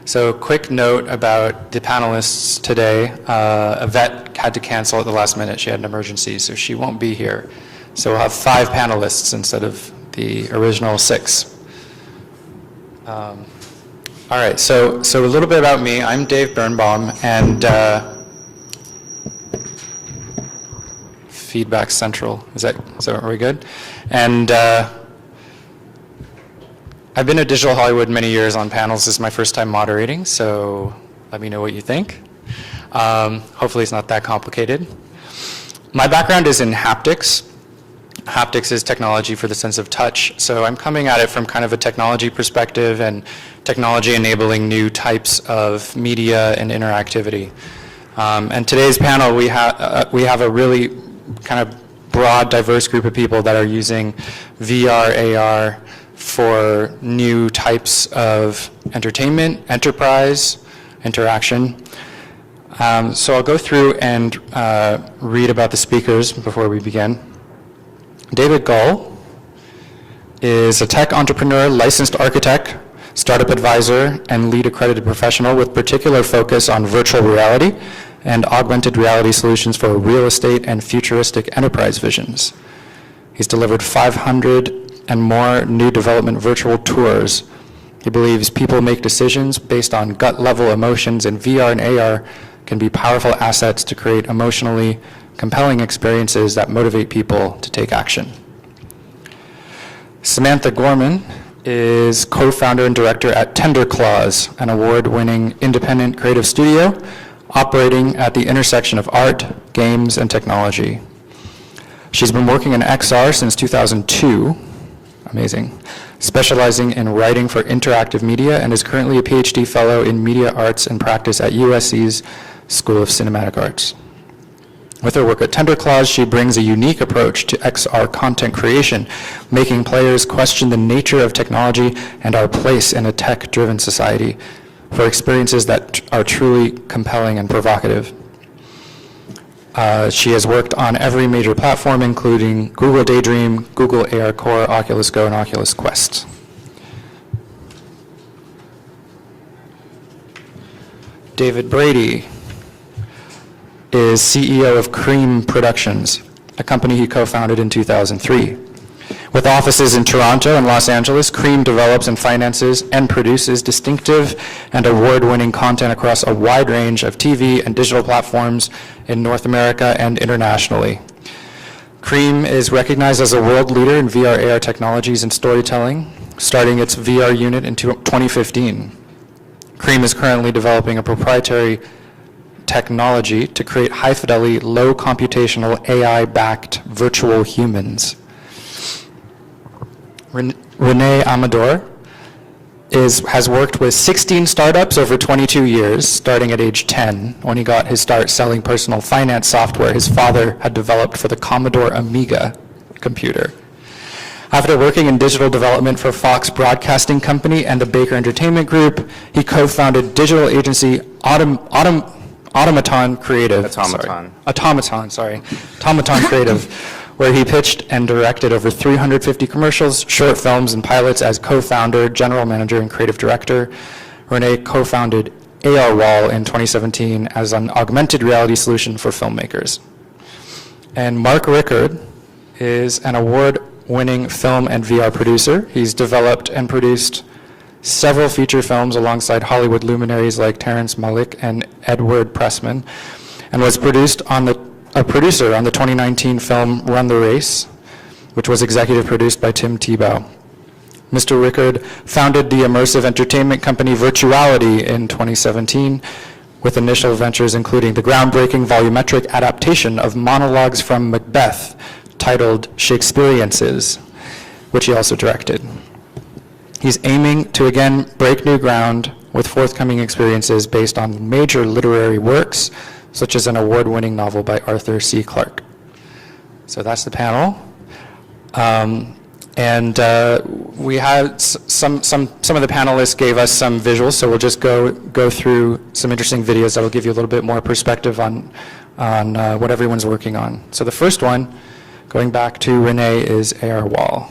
So quick note about the panelists today. Yvette had to cancel at the last minute. She had an emergency, so she won't be here. So we'll have 5 panelists instead of the original 6. All right, so a little bit about me. I'm Dave Birnbaum, and Feedback Central. Is that are we good? And I've been at Digital Hollywood many years on panels. This is my first time moderating, so let me know what you think. Hopefully it's not that complicated. My background is in haptics. Haptics is technology for the sense of touch, so I'm coming at it from kind of a technology perspective and technology enabling new types of media and interactivity. And today's panel, we have a really kind of broad, diverse group of people that are using VR, AR for new types of entertainment, enterprise, interaction. So I'll go through and read about the speakers before we begin. David Gull is a tech entrepreneur, licensed architect, startup advisor, and lead accredited professional with particular focus on virtual reality and augmented reality solutions for real estate and futuristic enterprise visions. He's delivered 500 and more new development virtual tours. He believes people make decisions based on gut-level emotions, and VR and AR can be powerful assets to create emotionally compelling experiences that motivate people to take action. Samantha Gorman is co-founder and director at Tender Claws, an award-winning independent creative studio operating at the intersection of art, games, and technology. She's been working in XR since 2002, amazing, specializing in writing for interactive media, and is currently a PhD fellow in media arts and practice at USC's School of Cinematic Arts. With her work at Tender Claws, she brings a unique approach to XR content creation, making players question the nature of technology and our place in a tech-driven society for experiences that are truly compelling and provocative. She has worked on every major platform, including Google Daydream, Google AR Core, Oculus Go, and Oculus Quest. David Brady is CEO of Cream Productions, a company he co-founded in 2003. With offices in Toronto and Los Angeles, Cream develops and finances and produces distinctive and award-winning content across a wide range of TV and digital platforms in North America and internationally. Cream is recognized as a world leader in VR AR technologies and storytelling, starting its VR unit in 2015. Cream is currently developing a proprietary technology to create high-fidelity, low-computational, AI-backed virtual humans. Renee Amador has worked with 16 startups over 22 years, starting at age 10, when he got his start selling personal finance software his father had developed for the Commodore Amiga computer. After working in digital development for Fox Broadcasting Company and the Baker Entertainment Group, he co-founded digital agency Automaton Creative, where he pitched and directed over 350 commercials, short films, and pilots as co-founder, general manager, and creative director. Renee co-founded AR Wall in 2017 as an augmented reality solution for filmmakers. And Mark Rickard is an award-winning film and VR producer. He's developed and produced several feature films alongside Hollywood luminaries like Terrence Malick and Edward Pressman, and was a producer on the 2019 film Run the Race, which was executive produced by Tim Tebow. Mr. Rickard founded the immersive entertainment company Virtuality in 2017, with initial ventures including the groundbreaking volumetric adaptation of monologues from Macbeth titled Shakespeareances, which he also directed. He's aiming to again break new ground with forthcoming experiences based on major literary works, such as an award-winning novel by Arthur C. Clarke. So that's the panel. We had some of the panelists gave us some visuals, so we'll just go through some interesting videos that'll give you a little bit more perspective on what everyone's working on. So the first one, going back to Renee, is AR Wall.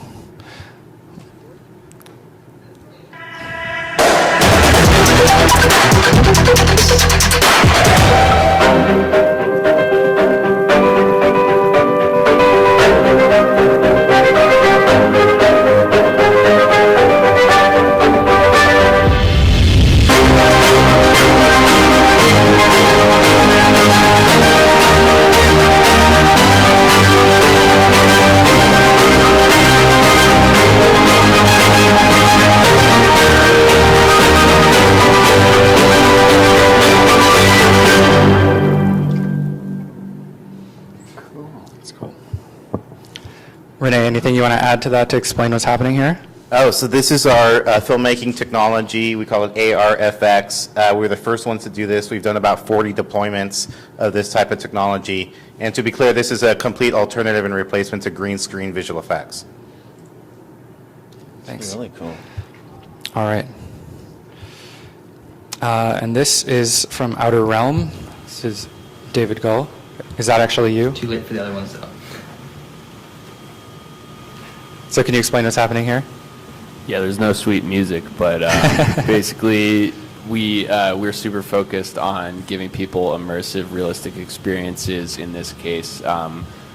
Renee, anything you want to add to that to explain what's happening here? Oh, so this is our filmmaking technology. We call it ARFX. We're the first ones to do this. We've done about 40 deployments of this type of technology. And to be clear, this is a complete alternative and replacement to green screen visual effects. Thanks. Really cool. All right. And this is from Outer Realm. This is David Gull. Is that actually you? Too late for the other ones, though. So can you explain what's happening here? Yeah, there's no sweet music, but basically we're super focused on giving people immersive, realistic experiences, in this case,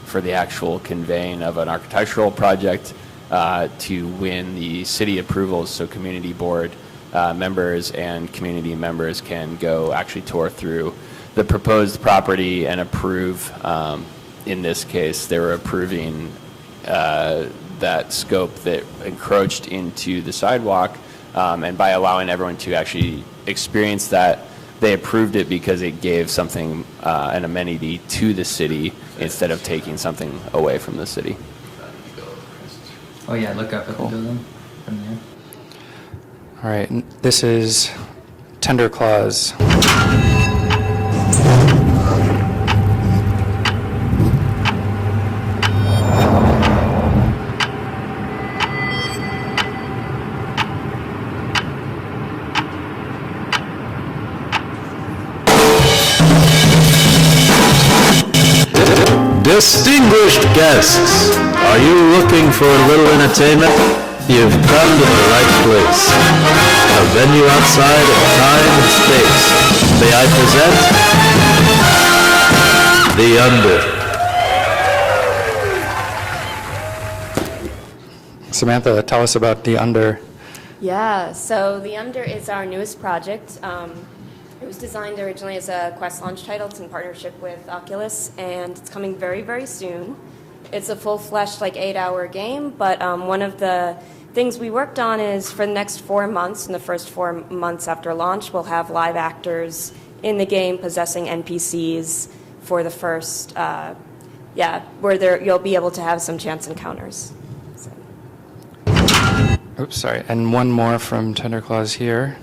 for the actual conveying of an architectural project to win the city approvals, so community board members and community members can go actually tour through the proposed property and approve. In this case, they were approving that scope that encroached into the sidewalk, and by allowing everyone to actually experience that, they approved it because it gave something, an amenity to the city instead of taking something away from the city. Oh yeah, look up at the building from there. All right, and this is Tender Claws. Distinguished guests, are you looking for a little entertainment? You've come to the right place. A venue outside of time and space. May I present The Under. Samantha, tell us about The Under. Yeah, so The Under is our newest project. It was designed originally as a Quest launch title. It's in partnership with Oculus, and it's coming very, very soon. It's a full-fledged, 8-hour game, but one of the things we worked on is for the next 4 months, in the first 4 months after launch, we'll have live actors in the game possessing NPCs for the first, where you'll be able to have some chance encounters. So. Oops, sorry. And one more from Tender Claws here.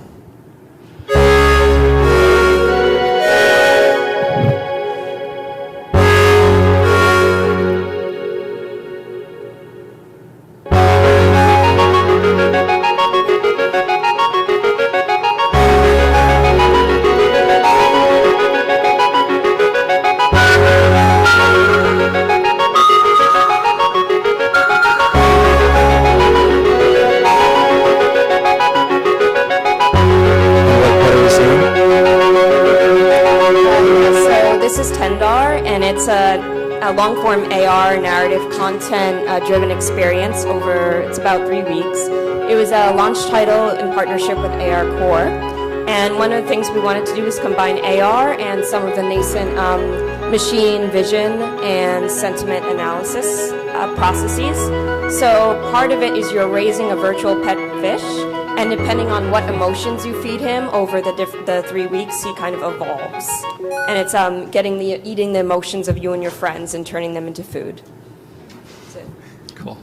It's a long-form AR narrative content-driven experience it's about 3 weeks. It was a launch title in partnership with AR Core, and one of the things we wanted to do was combine AR and some of the nascent machine vision and sentiment analysis processes. So part of it is you're raising a virtual pet fish, and depending on what emotions you feed him over the 3 weeks, he kind of evolves. And it's eating the emotions of you and your friends and turning them into food. That's it. Cool.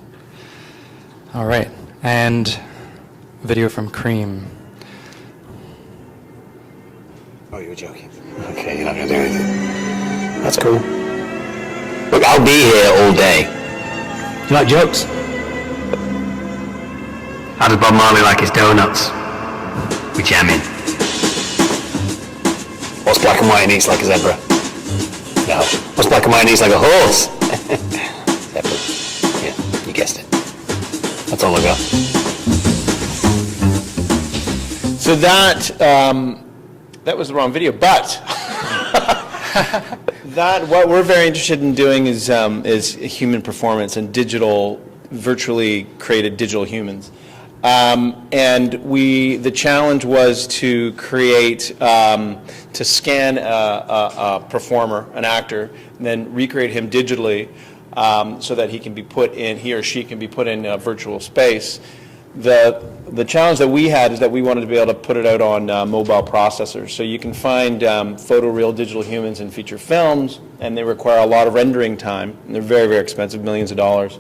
All right. And video from Cream. Oh, you were joking. Okay, you're not going to do anything. That's cool. Look, I'll be here all day. Do you like jokes? How does Bob Marley like his donuts? We jam in. What's black and white and eats like a zebra? No. What's black and white and eats like a horse? Zebra. Yeah, you guessed it. That's all I got. So that was the wrong video, but what we're very interested in doing is human performance and virtually created digital humans. And the challenge was to create, to scan a performer, an actor, and then recreate him digitally so that he or she can be put in a virtual space. The challenge that we had is that we wanted to be able to put it out on mobile processors. So you can find photoreal digital humans in feature films, and they require a lot of rendering time, and they're very, very expensive, millions of dollars.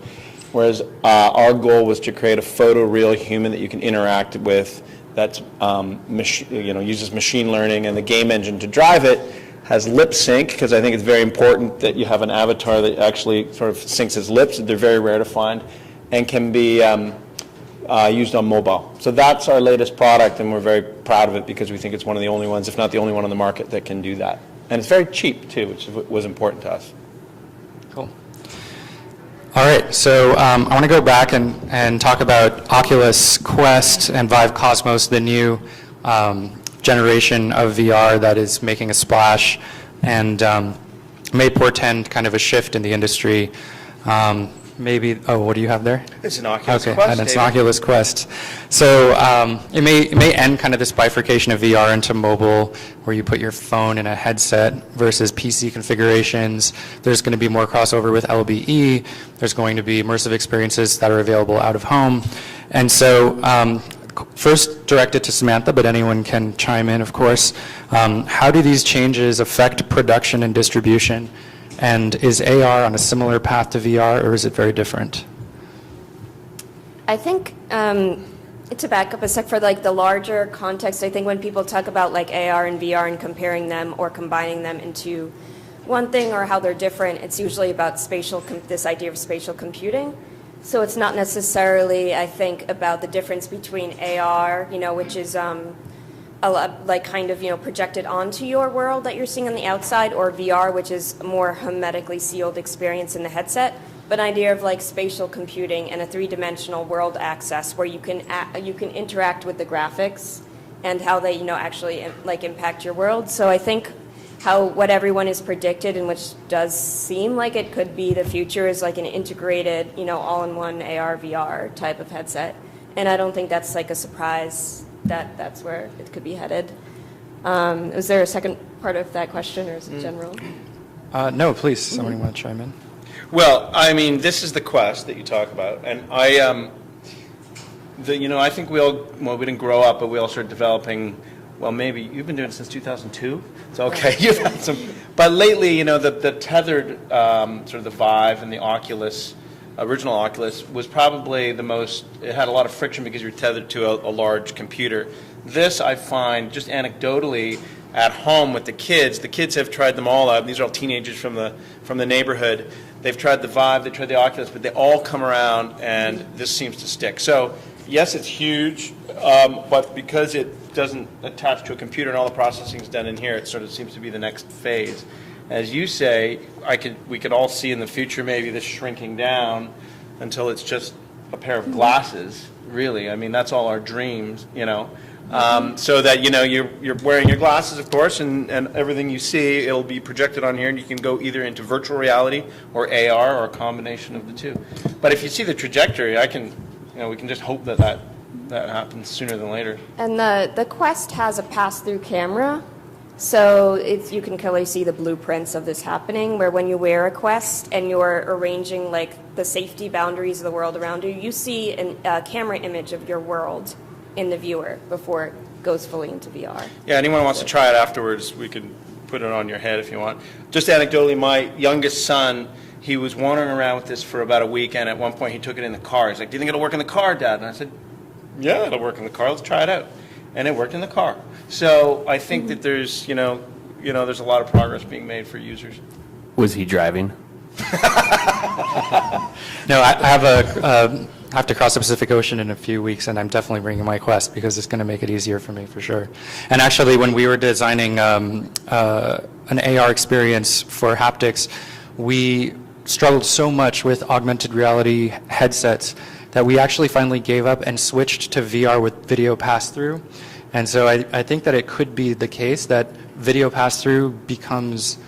whereas our goal was to create a photoreal human that you can interact with that's uses machine learning and the game engine to drive it, has lip sync, because I think it's very important that you have an avatar that actually sort of syncs his lips. They're very rare to find, and can be used on mobile. So that's our latest product, and we're very proud of it because we think it's one of the only ones, if not the only one on the market that can do that. And it's very cheap too, which was important to us. Cool. All right, so I want to go back and talk about Oculus Quest and Vive Cosmos, the new generation of VR that is making a splash and may portend kind of a shift in the industry. Maybe, what do you have there? It's an Oculus Okay, Quest, and it's an David. Oculus Quest. So it may end kind of this bifurcation of VR into mobile, where you put your phone in a headset versus PC configurations. There's going to be more crossover with LBE. There's going to be immersive experiences that are available out of home. And so first directed to Samantha, but anyone can chime in, of course. How do these changes affect production and distribution? And is AR on a similar path to VR, or is it very different? I think to back up a sec for like the larger context, I think when people talk about like AR and VR and comparing them or combining them into one thing or how they're different, it's usually about this idea of spatial computing. So it's not necessarily, I think, about the difference between AR, which is like kind of projected onto your world that you're seeing on the outside, or VR, which is a more hermetically sealed experience in the headset, but an idea of like spatial computing and a three-dimensional world access where you can interact with the graphics and how they actually like impact your world. So I think what everyone is predicted, and which does seem like it could be the future, is like an integrated all-in-one AR VR type of headset, and I don't think that's like a surprise that that's where it could be headed. Is there a second part of that question, or is it general? No, please. Somebody want to chime in? Well, I mean, this is the Quest that you talk about, and I think we didn't grow up, but we all started developing. Well, maybe you've been doing it since 2002. It's okay. You've had some, but lately, the tethered sort of the Vive and the Oculus. Original Oculus was probably the most, it had a lot of friction because you're tethered to a large computer. This, I find, just anecdotally, at home with the kids have tried them all out. These are all teenagers from the neighborhood. They've tried the Vive, they've tried the Oculus, but they all come around, and this seems to stick. So, yes, it's huge, but because it doesn't attach to a computer and all the processing is done in here, it sort of seems to be the next phase. As you say, we could all see in the future maybe this shrinking down until it's just a pair of glasses, really. I mean, that's all our dreams, so that, you're wearing your glasses, of course, and everything you see, it'll be projected on here, and you can go either into virtual reality or AR or a combination of the two. But if you see the trajectory, we can just hope that happens sooner than later. And the Quest has a pass-through camera. So you can clearly see the blueprints of this happening, where when you wear a Quest and you're arranging like the safety boundaries of the world around you, you see a camera image of your world in the viewer before it goes fully into VR. Yeah, anyone who wants to try it afterwards, we can put it on your head if you want. Just anecdotally, my youngest son, he was wandering around with this for about a week, and at one point he took it in the car. He's like, "Do you think it'll work in the car, Dad?" And I said, "Yeah, it'll work in the car. Let's try it out." And it worked in the car. So I think that there's, there's a lot of progress being made for users. Was he driving? No, I have to cross the Pacific Ocean in a few weeks, and I'm definitely bringing my Quest because it's going to make it easier for me, for sure. And actually, when we were designing an AR experience for haptics, we struggled so much with augmented reality headsets that we actually finally gave up and switched to VR with video pass-through. And so I think that it could be the case that video pass-through becomes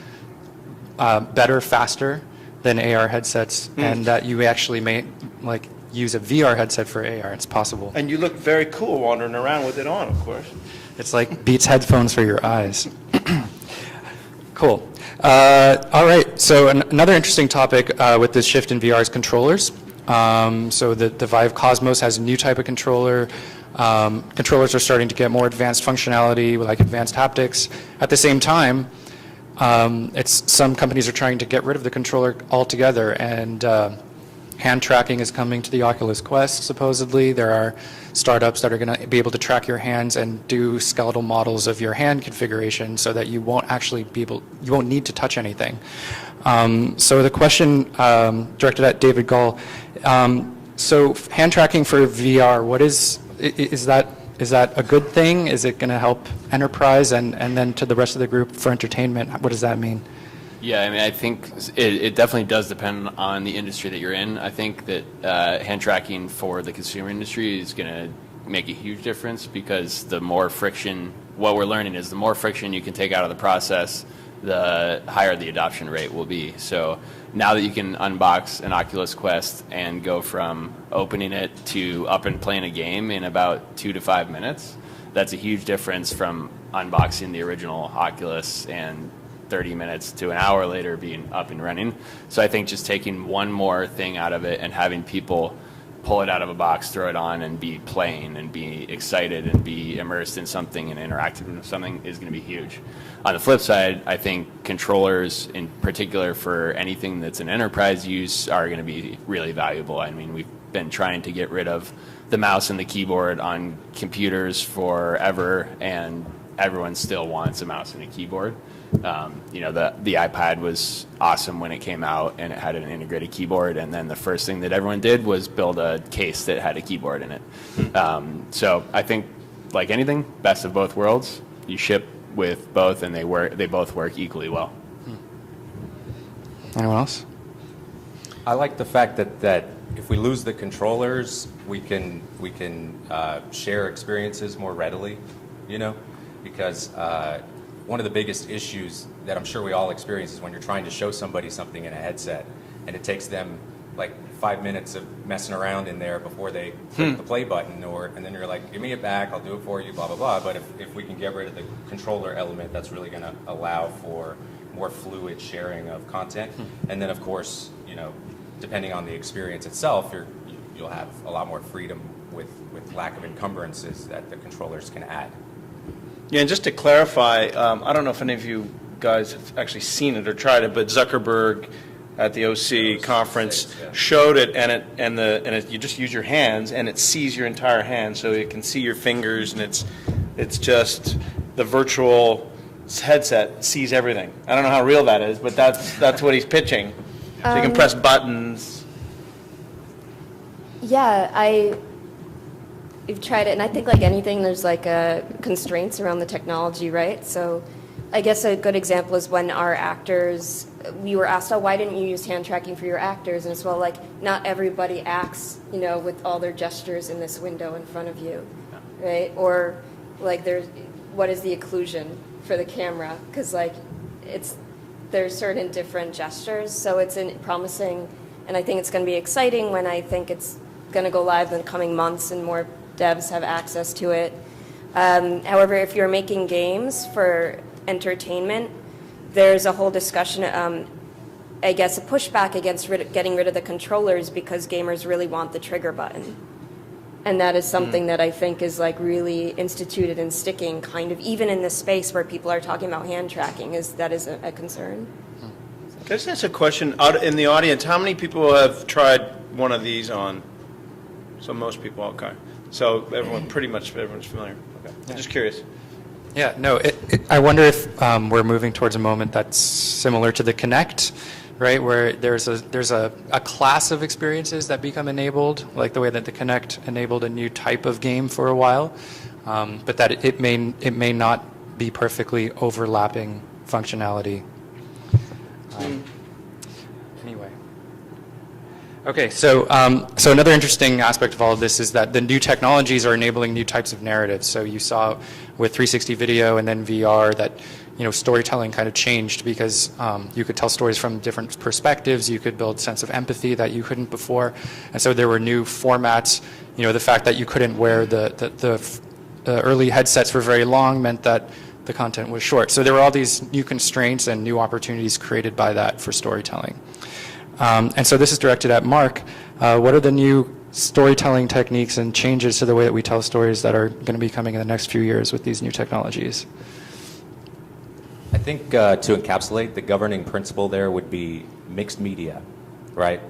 better, faster than AR headsets, and that you actually may use a VR headset for AR. It's possible. And you look very cool wandering around with it on, of course. It's like Beats headphones for your eyes. Cool. All right. So another interesting topic with this shift in VR is controllers. So the Vive Cosmos has a new type of controller. Controllers are starting to get more advanced functionality, like advanced haptics. At the same time, some companies are trying to get rid of the controller altogether, and Hand tracking is coming to the Oculus Quest, supposedly. There are startups that are going to be able to track your hands and do skeletal models of your hand configuration so that you won't actually you won't need to touch anything. So the question directed at David Gull, so hand tracking for VR, is that a good thing? Is it going to help enterprise? And then to the rest of the group for entertainment, what does that mean? Yeah, I mean, I think it definitely does depend on the industry that you're in. I think that hand tracking for the consumer industry is going to make a huge difference because the more friction, what we're learning is the more friction you can take out of the process, the higher the adoption rate will be. So now that you can unbox an Oculus Quest and go from opening it to up and playing a game in about 2 to 5 minutes, that's a huge difference from unboxing the original Oculus and 30 minutes to an hour later being up and running. So I think just taking one more thing out of it and having people pull it out of a box, throw it on, and be playing and be excited and be immersed in something and interactive with something is going to be huge. On the flip side, I think controllers, in particular for anything that's an enterprise use, are going to be really valuable. I mean, we've been trying to get rid of the mouse and the keyboard on computers forever, and everyone still wants a mouse and a keyboard. You know, the iPad was awesome when it came out, and it had an integrated keyboard, and then the first thing that everyone did was build a case that had a keyboard in it. So I think, like anything, best of both worlds. You ship with both, and they both work equally well. Anyone else? I like the fact that if we lose the controllers, we can share experiences more readily, you know, because one of the biggest issues that I'm sure we all experience is when you're trying to show somebody something in a headset, and it takes them like 5 minutes of messing around in there before they click the play button, and then you're like, give me it back, I'll do it for you, blah, blah, blah. But if we can get rid of the controller element, that's really going to allow for more fluid sharing of content. And then, of course, you know, depending on the experience itself, you'll have a lot more freedom with lack of encumbrances that the controllers can add. Yeah, and just to clarify, I don't know if any of you guys have actually seen it or tried it, but Zuckerberg at the OC conference showed it, and you just use your hands, and it sees your entire hand, so it can see your fingers, and it's just the virtual headset sees everything. I don't know how real that is, but that's what he's pitching. So you can press buttons. Yeah, We've tried it, and I think like anything, there's like constraints around the technology, right? So I guess a good example is when our actors, we were asked, why didn't you use hand tracking for your actors? And it's, well, like, not everybody acts, you know, with all their gestures in this window in front of you, right? Or like what is the occlusion for the camera? Because like there's certain different gestures, so it's promising, and I think it's going to be exciting when I think it's going to go live in the coming months and more devs have access to it. However, if you're making games for entertainment, there's a whole discussion, I guess, a pushback against getting rid of the controllers because gamers really want the trigger button. And that is something that I think is like really instituted and sticking kind of even in this space where people are talking about hand tracking, that is a concern. Can I just ask a question out in the audience? How many people have tried one of these on? So most people, okay. So everyone's familiar. Okay. I'm just curious. Yeah, no, I wonder if we're moving towards a moment that's similar to the Kinect, right, where there's a class of experiences that become enabled, like the way that the Kinect enabled a new type of game for a while, but that it may not be perfectly overlapping functionality. Anyway. Okay, so another interesting aspect of all of this is that the new technologies are enabling new types of narratives. So you saw with 360 video and then VR that, you know, storytelling kind of changed because you could tell stories from different perspectives. You could build a sense of empathy that you couldn't before, and so there were new formats. You know, the fact that you couldn't wear the early headsets for very long meant that the content was short. So there were all these new constraints and new opportunities created by that for storytelling. And so this is directed at Mark. What are the new storytelling techniques and changes to the way that we tell stories that are going to be coming in the next few years with these new technologies? I think to encapsulate, the governing principle there would be mixed media, right?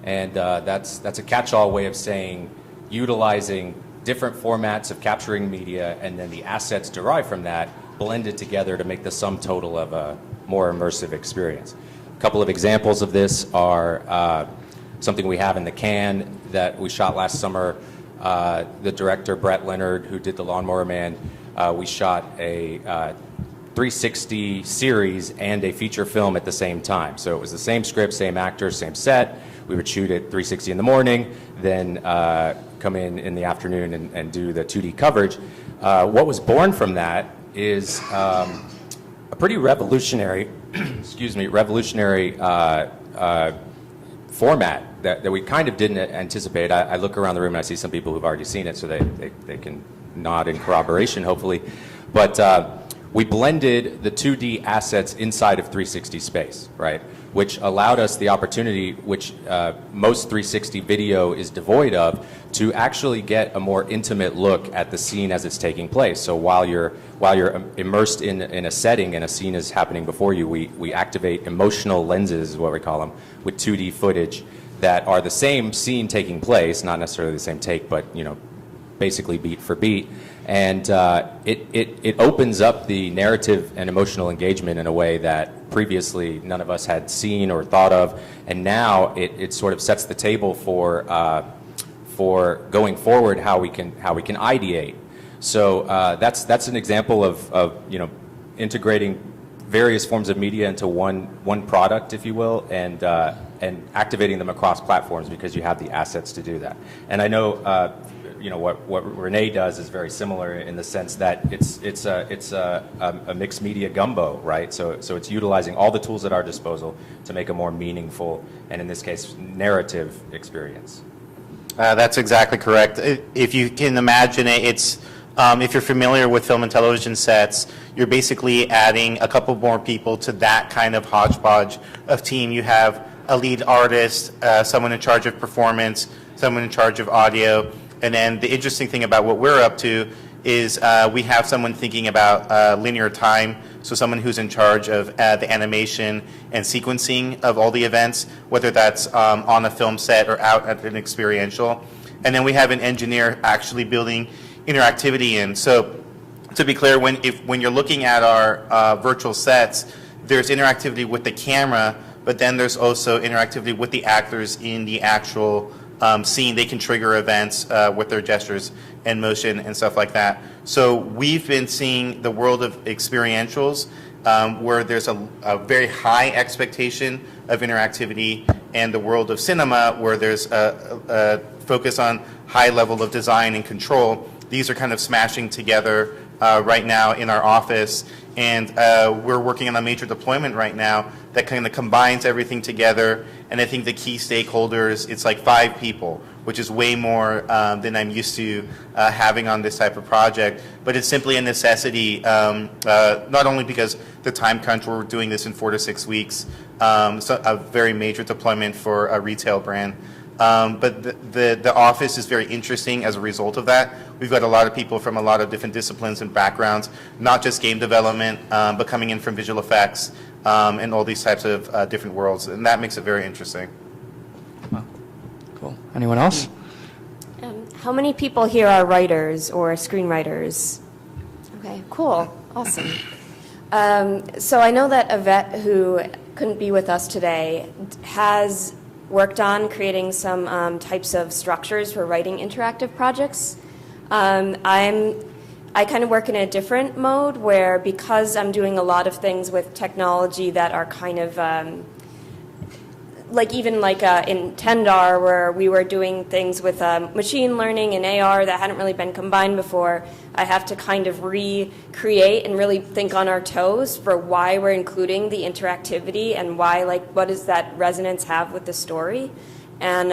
And that's a catch-all way of saying utilizing different formats of capturing media and then the assets derived from that blended together to make the sum total of a more immersive experience. A couple of examples of this are something we have in the can that we shot last summer. The director, Brett Leonard, who did The Lawnmower Man, we shot a 360 series and a feature film at the same time. So it was the same script, same actors, same set. We would shoot at 360 in the morning, then come in the afternoon and do the 2D coverage. What was born from that is a pretty revolutionary, revolutionary format that we kind of didn't anticipate. I look around the room and I see some people who've already seen it, so they can nod in corroboration, hopefully. But we blended the 2D assets inside of 360 space, right? Which allowed us the opportunity, which most 360 video is devoid of, to actually get a more intimate look at the scene as it's taking place. So while you're immersed in a setting and a scene is happening before you, we activate emotional lenses, is what we call them, with 2D footage that are the same scene taking place, not necessarily the same take, but basically beat for beat. And it opens up the narrative and emotional engagement in a way that previously none of us had seen or thought of. And now it sort of sets the table for going forward how we can ideate. So that's an example of integrating various forms of media into one product, if you will, and activating them across platforms because you have the assets to do that. And I know what Renee does is very similar in the sense that it's a mixed media gumbo, right? So it's utilizing all the tools at our disposal to make a more meaningful and in this case narrative experience. That's exactly correct. If you can imagine it, it's if you're familiar with film and television sets, you're basically adding a couple more people to that kind of hodgepodge of team. You have a lead artist, someone in charge of performance, someone in charge of audio, and then the interesting thing about what we're up to is we have someone thinking about linear time, so someone who's in charge of the animation and sequencing of all the events, whether that's on a film set or out at an experiential. And then we have an engineer actually building interactivity in. So to be clear, when you're looking at our virtual sets, there's interactivity with the camera, but then there's also interactivity with the actors in the actual scene. They can trigger events with their gestures and motion and stuff like that. So we've been seeing the world of experientials where there's a very high expectation of interactivity, and the world of cinema where there's a focus on high level of design and control. These are kind of smashing together right now in our office, and we're working on a major deployment right now that kind of combines everything together. And I think the key stakeholders, it's like 5 people, which is way more than I'm used to having on this type of project. But it's simply a necessity, not only because the time crunch, we're doing this in 4 to 6 weeks, so a very major deployment for a retail brand. But the office is very interesting as a result of that. We've got a lot of people from a lot of different disciplines and backgrounds, not just game development, but coming in from visual effects and all these types of different worlds. And that makes it very interesting. Well, cool. Anyone else? How many people here are writers or screenwriters? Okay, cool. Awesome. So I know that Yvette, who couldn't be with us today, has worked on creating some types of structures for writing interactive projects. I kind of work in a different mode where, because I'm doing a lot of things with technology that are kind of like in Tendar, where we were doing things with machine learning and AR that hadn't really been combined before, I have to kind of recreate and really think on our toes for why we're including the interactivity and why, what does that resonance have with the story, and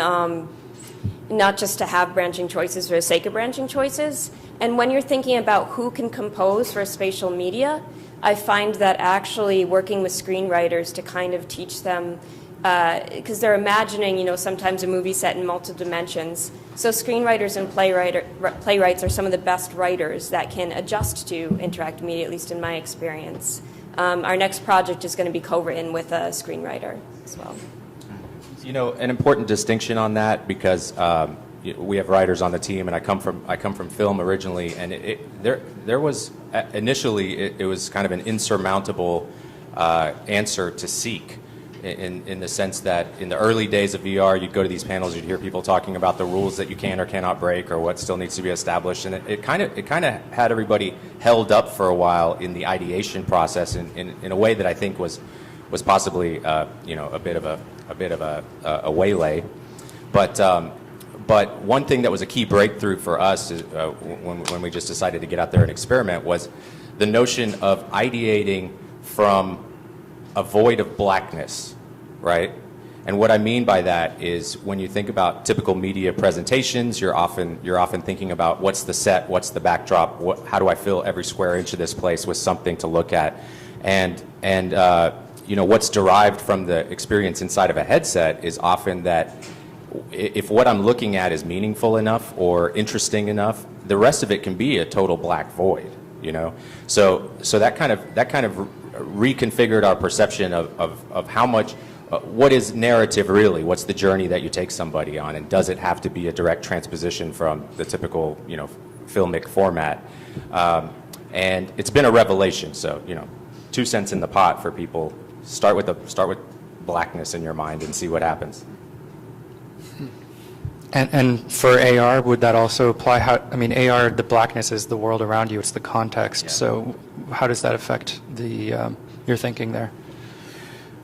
not just to have branching choices for the sake of branching choices. And when you're thinking about who can compose for spatial media, I find that actually working with screenwriters to kind of teach them, because they're imagining, sometimes a movie set in multiple dimensions. So screenwriters and playwrights are some of the best writers that can adjust to interactive media, at least in my experience. Our next project is going to be co-written with a screenwriter as well. You know, an important distinction on that, because we have writers on the team, and I come from film originally, and there was initially it was kind of an insurmountable answer to seek, in the sense that in the early days of VR, you'd go to these panels, you'd hear people talking about the rules that you can or cannot break, or what still needs to be established, and it kind of had everybody held up for a while in the ideation process in a way that I think was possibly a bit of a waylay, but one thing that was a key breakthrough for us is, when we just decided to get out there and experiment, was the notion of ideating from a void of blackness, right? And what I mean by that is, when you think about typical media presentations, you're often thinking about what's the set, what's the backdrop, how do I fill every square inch of this place with something to look at, and what's derived from the experience inside of a headset is often that if what I'm looking at is meaningful enough or interesting enough, the rest of it can be a total black void, So that kind of reconfigured our perception of how much, what is narrative really? What's the journey that you take somebody on, and does it have to be a direct transposition from the typical, filmic format? And it's been a revelation. So, 2 cents in the pot for people. Start with blackness in your mind and see what happens. And for AR, would that also apply? AR, the blackness is the world around you, it's the context. Yeah. So how does that affect your thinking there?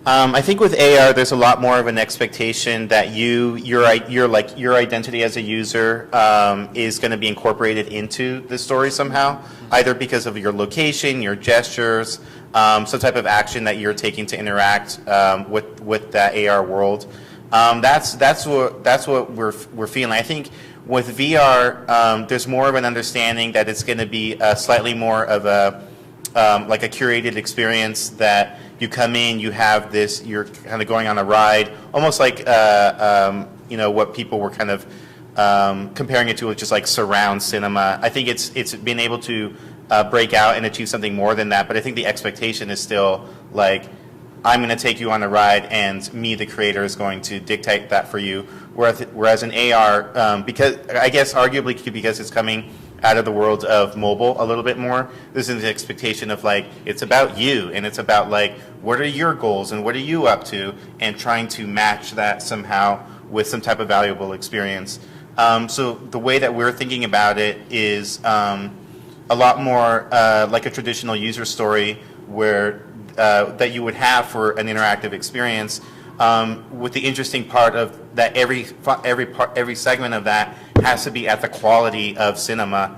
I think with AR, there's a lot more of an expectation that your identity as a user is going to be incorporated into the story somehow, either because of your location, your gestures, some type of action that you're taking to interact with that AR world. That's what we're feeling. I think with VR, there's more of an understanding that it's going to be slightly more of a like a curated experience, that you come in, you have this, you're kind of going on a ride, almost like what people were kind of comparing it to, with just like surround cinema. I think it's been able to break out and achieve something more than that, but I think the expectation is still like, I'm going to take you on a ride, and me, the creator, is going to dictate that for you. Whereas in AR, because I guess arguably because it's coming out of the world of mobile a little bit more, this is an expectation of like, it's about you, and it's about like, what are your goals and what are you up to, and trying to match that somehow with some type of valuable experience. So the way that we're thinking about it is a lot more like a traditional user story, where that you would have for an interactive experience, with the interesting part of that every segment of that has to be at the quality of cinema,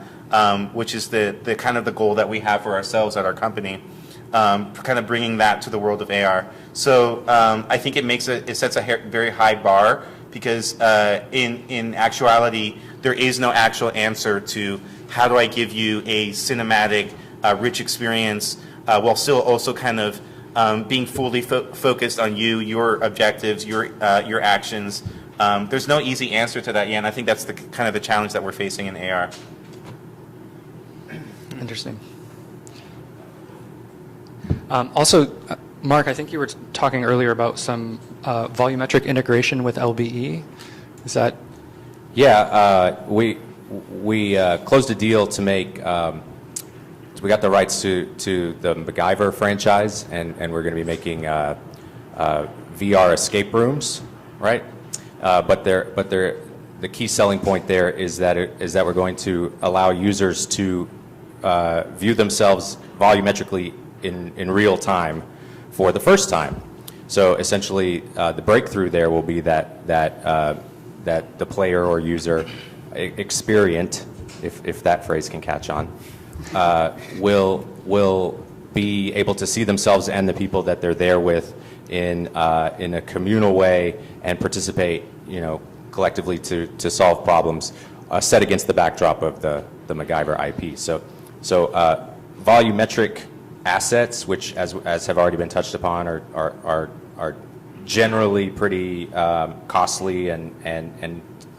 which is the kind of the goal that we have for ourselves at our company, kind of bringing that to the world of AR. So I think it sets a very high bar, because in actuality there is no actual answer to how do I give you a cinematic, rich experience, while still also kind of being fully focused on you, your objectives, your actions. There's no easy answer to that yet, and I think that's the kind of the challenge that we're facing in AR. Interesting. Also, Mark, I think you were talking earlier about some volumetric integration with LBE. Is that? Yeah, we closed a deal to make. We got the rights to the MacGyver franchise, and we're going to be making VR escape rooms, right? But the key selling point there is that we're going to allow users to view themselves volumetrically in real time for the first time. So essentially, the breakthrough there will be that the player or user experient, if that phrase can catch on, will be able to see themselves and the people that they're there with in a communal way, and participate, collectively to solve problems set against the backdrop of the MacGyver IP. So volumetric assets, which as have already been touched upon, are generally pretty costly and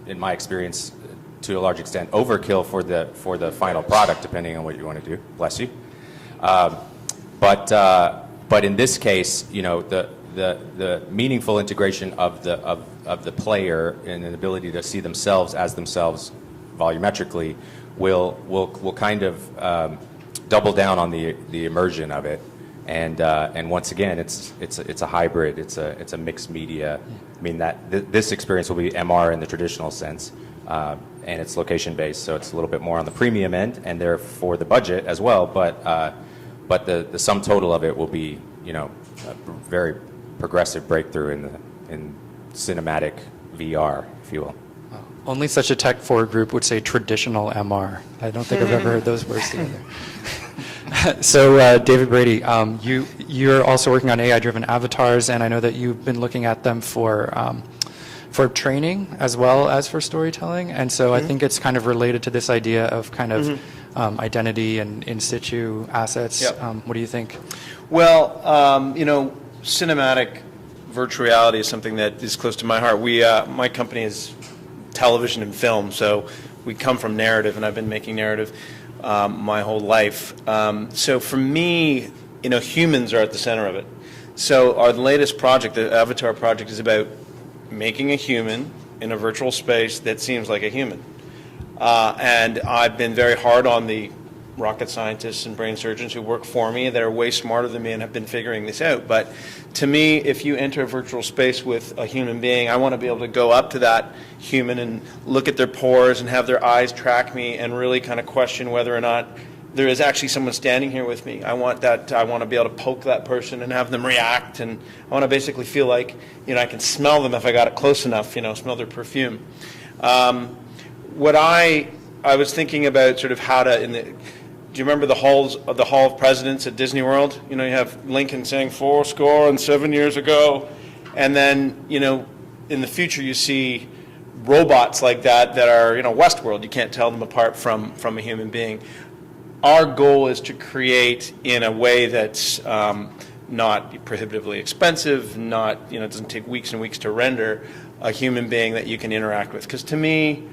in my experience, to a large extent, overkill for the final product, depending on what you want to do. Bless you. But in this case, the meaningful integration of the player and an ability to see themselves as themselves volumetrically will kind of double down on the immersion of it. And once again, it's a hybrid. It's a mixed media. I mean this experience will be MR in the traditional sense, and it's location based, so it's a little bit more on the premium end, and therefore the budget as well. But the sum total of it will be, a very progressive breakthrough in cinematic VR, if you will. Only such a tech forward group would say traditional MR. I don't think I've ever heard those words together. So, David Brady, you're also working on AI-driven avatars, and I know that you've been looking at them for training as well as for storytelling. And so I think it's kind of related to this idea of kind of identity and in situ assets. Yep. What do you think? Well, cinematic virtual reality is something that is close to my heart. My company is television and film, so we come from narrative, and I've been making narrative my whole life. So for me, humans are at the center of it. So our latest project, the Avatar project, is about making a human in a virtual space that seems like a human. And I've been very hard on the rocket scientists and brain surgeons who work for me that are way smarter than me and have been figuring this out. But to me, if you enter a virtual space with a human being, I want to be able to go up to that human and look at their pores and have their eyes track me and really kind of question whether or not there is actually someone standing here with me. I want to be able to poke that person and have them react, and I want to basically feel like, I can smell them if I got it close enough, smell their perfume. What I was thinking about sort of how to, do you remember the Hall of Presidents at Disney World? You have Lincoln saying 77 years ago, and then, in the future you see robots like that are, Westworld. You can't tell them apart from a human being. Our goal is to create in a way that's not prohibitively expensive, not, it doesn't take weeks and weeks to render a human being that you can interact with. Because to me,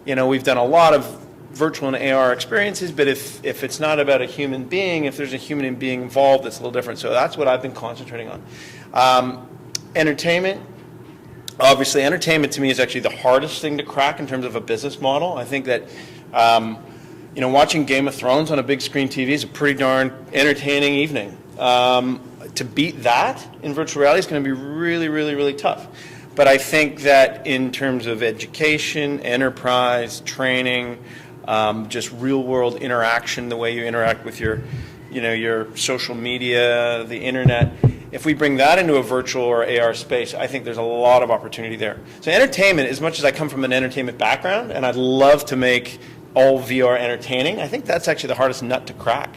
we've done a lot of virtual and AR experiences, but if it's not about a human being, if there's a human being involved, it's a little different. So that's what I've been concentrating on. Entertainment. Obviously, entertainment to me is actually the hardest thing to crack in terms of a business model. I think that, watching Game of Thrones on a big screen TV is a pretty darn entertaining evening. To beat that in virtual reality is going to be really, really, really tough. But I think that in terms of education, enterprise, training, just real-world interaction, the way you interact with your social media, the internet. If we bring that into a virtual or AR space, I think there's a lot of opportunity there. So entertainment, as much as I come from an entertainment background, and I'd love to make all VR entertaining, I think that's actually the hardest nut to crack.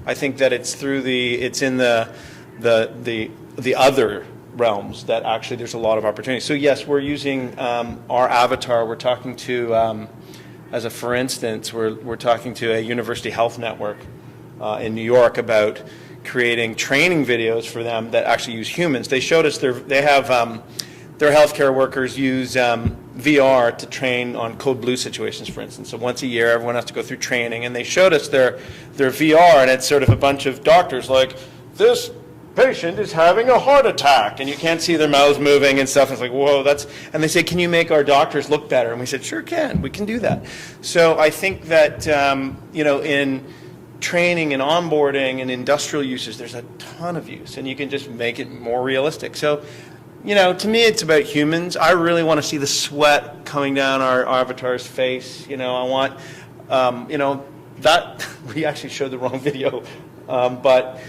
I think that it's in the other realms that actually there's a lot of opportunity. So yes, we're using our avatar. We're talking to, as a for instance, we're talking to a university health network in New York about creating training videos for them that actually use humans. They showed us their healthcare workers use VR to train on code blue situations, for instance. So once a year, everyone has to go through training, and they showed us their VR, and it's sort of a bunch of doctors like, this patient is having a heart attack, and you can't see their mouths moving and stuff. It's like, whoa, and they say, can you make our doctors look better? And we said, sure can, we can do that. So I think that, in training and onboarding and industrial uses, there's a ton of use, and you can just make it more realistic. So, to me, it's about humans. I really want to see the sweat coming down our avatar's face. I want, that, we actually showed the wrong video, but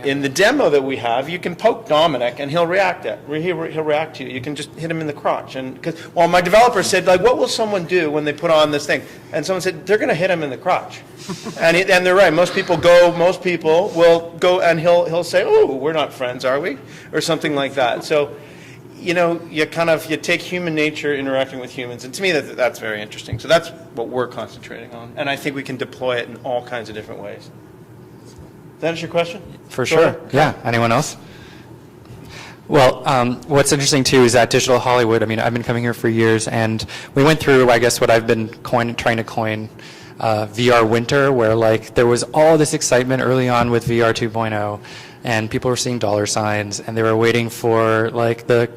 in the demo that we have, you can poke Dominic and he'll react to you. You can just hit him in the crotch. And my developer said, what will someone do when they put on this thing? And someone said, they're going to hit him in the crotch. and they're right. Most people will go and he'll say, oh, we're not friends, are we? Or something like that. So, you take human nature interacting with humans. And to me, that's very interesting. So that's what we're concentrating on. And I think we can deploy it in all kinds of different ways. Does that answer your question? For sure. Yeah. Anyone else? Well, what's interesting too is that Digital Hollywood. I mean, I've been coming here for years, and we went through, I guess, what I've been trying to coin VR winter, where like there was all this excitement early on with VR 2.0, and people were seeing dollar signs, and they were waiting for like the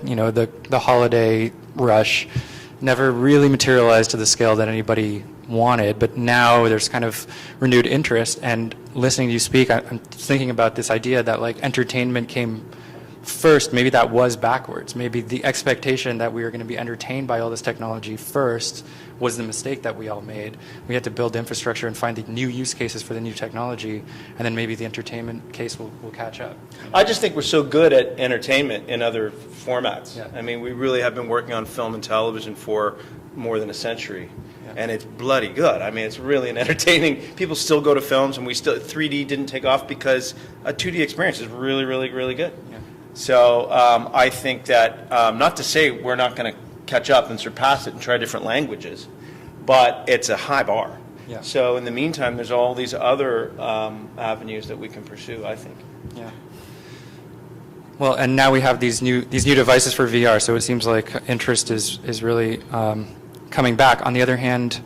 holiday rush. Never really materialized to the scale that anybody wanted, but now there's kind of renewed interest. And listening to you speak, I'm thinking about this idea that like entertainment came first. Maybe that was backwards. Maybe the expectation that we were going to be entertained by all this technology first was the mistake that we all made. We had to build infrastructure and find the new use cases for the new technology, and then maybe the entertainment case will catch up. I just think we're so good at entertainment in other formats. Yeah. I mean, we really have been working on film and television for more than a century. Yeah. And it's bloody good. I mean, it's really an entertaining. People still go to films, and 3D didn't take off because a 2D experience is really, really, really good. Yeah. So I think that, not to say we're not going to catch up and surpass it and try different languages, but it's a high bar. Yeah. So in the meantime, there's all these other avenues that we can pursue, I think. Yeah. Well, and now we have these new devices for VR, so it seems like interest is really coming back. On the other hand,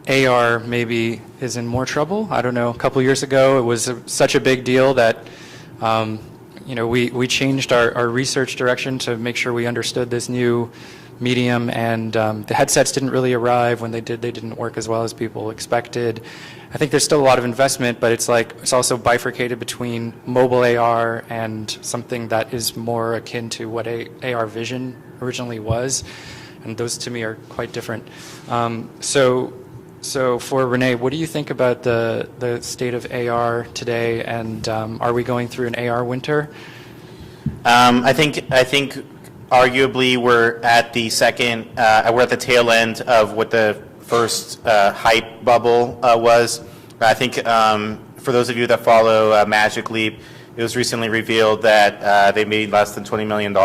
AR maybe is in more trouble. I don't know. A couple years ago, it was such a big deal that we changed our research direction to make sure we understood this new medium, and the headsets didn't really arrive. When they did, they didn't work as well as people expected. I think there's still a lot of investment, but it's also bifurcated between mobile AR and something that is more akin to what AR Vision originally was, and those to me are quite different. So for Renee, what do you think about the state of AR today, and are we going through an AR winter? I think arguably we're at the tail end of what the first hype bubble was. I think for those of you that follow Magic Leap, it was recently revealed that they made less than $20 million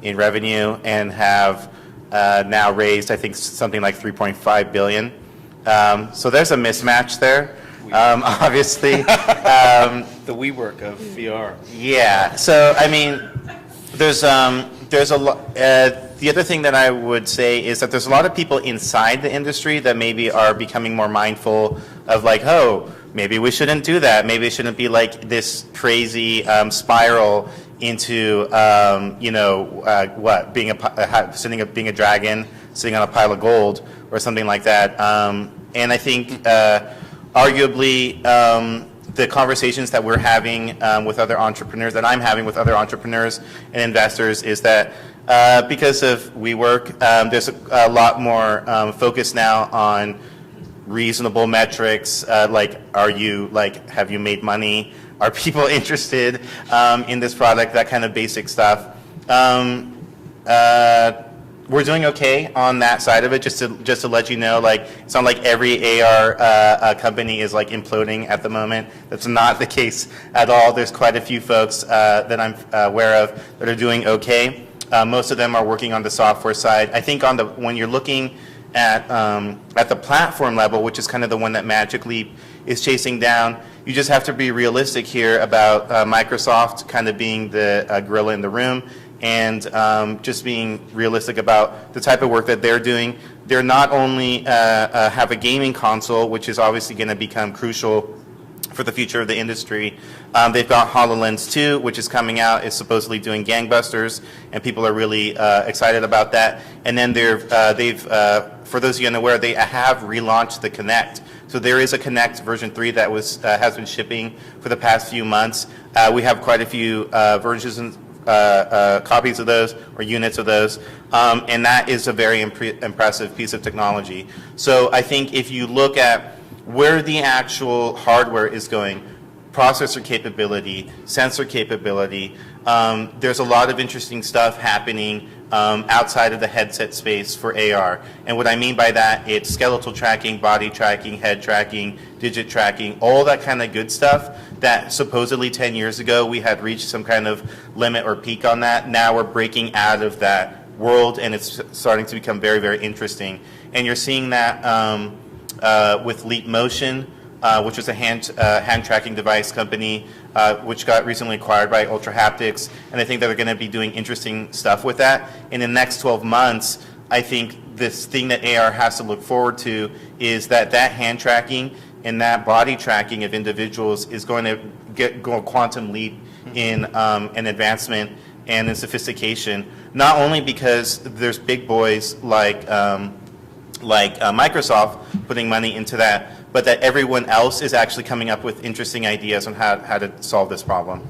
in revenue and have now raised, I think, something like $3.5 billion. So there's a mismatch there, obviously. The WeWork of VR. Yeah. So I mean, there's a lot. The other thing that I would say is that there's a lot of people inside the industry that maybe are becoming more mindful of like, oh, maybe we shouldn't do that. Maybe it shouldn't be like this crazy spiral into being being a dragon sitting on a pile of gold or something like that. And I think arguably the conversations that we're having with other entrepreneurs, that I'm having with other entrepreneurs and investors, is that because of WeWork, there's a lot more focus now on reasonable metrics, like have you made money? Are people interested in this product? That kind of basic stuff. We're doing okay on that side of it. Just to let you know, like it's not like every AR company is like imploding at the moment. That's not the case at all. There's quite a few folks that I'm aware of that are doing okay. Most of them are working on the software side. I think when you're looking at the platform level, which is kind of the one that Magic Leap is chasing down, you just have to be realistic here about Microsoft kind of being the gorilla in the room, and just being realistic about the type of work that they're doing. They're not only have a gaming console, which is obviously going to become crucial for the future of the industry. They've got HoloLens 2, which is coming out. It's supposedly doing gangbusters, and people are really excited about that. And then for those of you unaware, they have relaunched the Kinect. So there is a Kinect version 3 that has been shipping for the past few months. We have quite a few versions and copies of those or units of those, and that is a very impressive piece of technology. So I think if you look at where the actual hardware is going, processor capability, sensor capability, there's a lot of interesting stuff happening outside of the headset space for AR. And what I mean by that, it's skeletal tracking, body tracking, head tracking, digit tracking, all that kind of good stuff that supposedly 10 years ago we had reached some kind of limit or peak on that. Now we're breaking out of that world, and it's starting to become very, very interesting. And you're seeing that with Leap Motion, which was a hand tracking device company, which got recently acquired by Ultra Haptics, and I think that they're going to be doing interesting stuff with that. In the next 12 months, I think this thing that AR has to look forward to is that hand tracking and that body tracking of individuals is going to go a quantum leap in an advancement and in sophistication, not only because there's big boys like Microsoft putting money into that, but that everyone else is actually coming up with interesting ideas on how to solve this problem.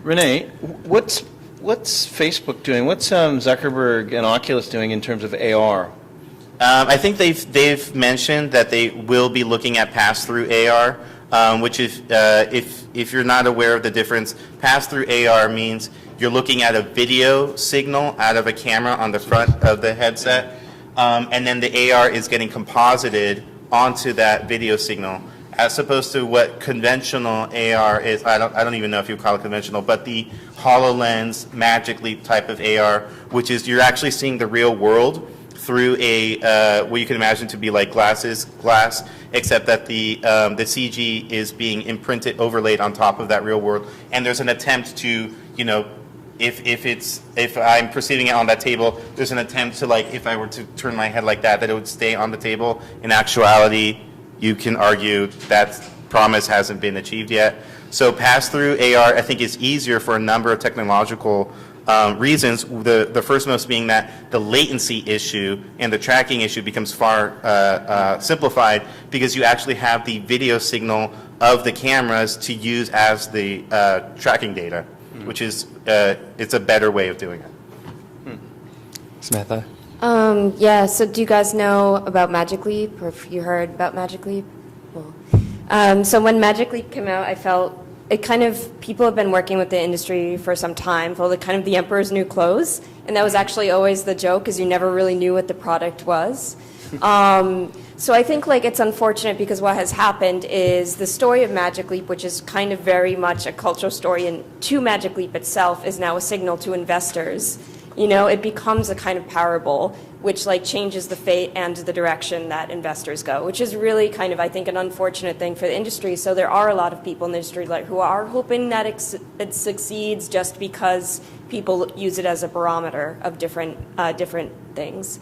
Renee, what's Facebook doing? What's Zuckerberg and Oculus doing in terms of AR? I think they've mentioned that they will be looking at pass-through AR, which if you're not aware of the difference, pass-through AR means you're looking at a video signal out of a camera on the front of the headset, and then the AR is getting composited onto that video signal, as opposed to what conventional AR is. I don't even know if you call it conventional, but the HoloLens Magic Leap type of AR, which is you're actually seeing the real world through a what you can imagine to be like glass, except that the CG is being imprinted, overlaid on top of that real world, and there's an attempt to, you know, if I'm perceiving it on that table, there's an attempt to, like, if I were to turn my head like that it would stay on the table. In actuality, you can argue that promise hasn't been achieved yet. So pass-through AR, I think, is easier for a number of technological reasons. The first most being that the latency issue and the tracking issue becomes far simplified, because you actually have the video signal of the cameras to use as the tracking data, which is it's a better way of doing it. Samantha? Yeah, so do you guys know about Magic Leap, or if you heard about Magic Leap? Well, so when Magic Leap came out, I felt it kind of, people have been working with the industry for some time, felt kind of the emperor's new clothes, and that was actually always the joke, because you never really knew what the product was. So I think, like, it's unfortunate, because what has happened is the story of Magic Leap, which is kind of very much a cultural story, and to Magic Leap itself is now a signal to investors. You know, it becomes a kind of parable, which, like, changes the fate and the direction that investors go, which is really kind of, I think, an unfortunate thing for the industry. So there are a lot of people in the industry, like, who are hoping that it succeeds, just because people use it as a barometer of different things.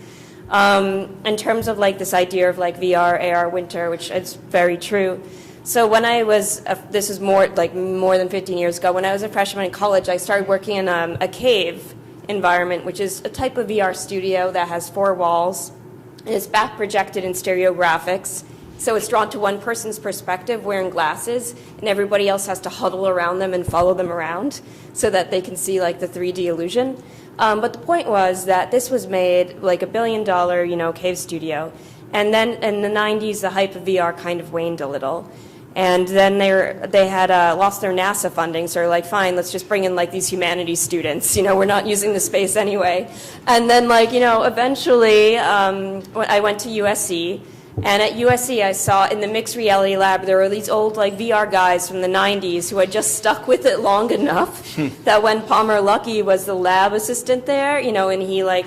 In terms of, like, this idea of, like, VR, AR winter, which is very true. So when I was, this is more than 15 years ago, when I was a freshman in college, I started working in a cave environment, which is a type of VR studio that has 4 walls. And it's back projected in stereo graphics. So it's drawn to one person's perspective wearing glasses, and everybody else has to huddle around them and follow them around so that they can see, like, the 3D illusion. But the point was that this was made like $1 billion, cave studio. And then in the 90s, the hype of VR kind of waned a little. And then they had lost their NASA funding, so they're like, fine, let's just bring in, like, these humanities students. We're not using the space anyway. And then, like, eventually I went to USC. And at USC, I saw in the mixed reality lab, there were these old, like, VR guys from the 90s who had just stuck with it long enough that when Palmer Luckey was the lab assistant there, and he, like,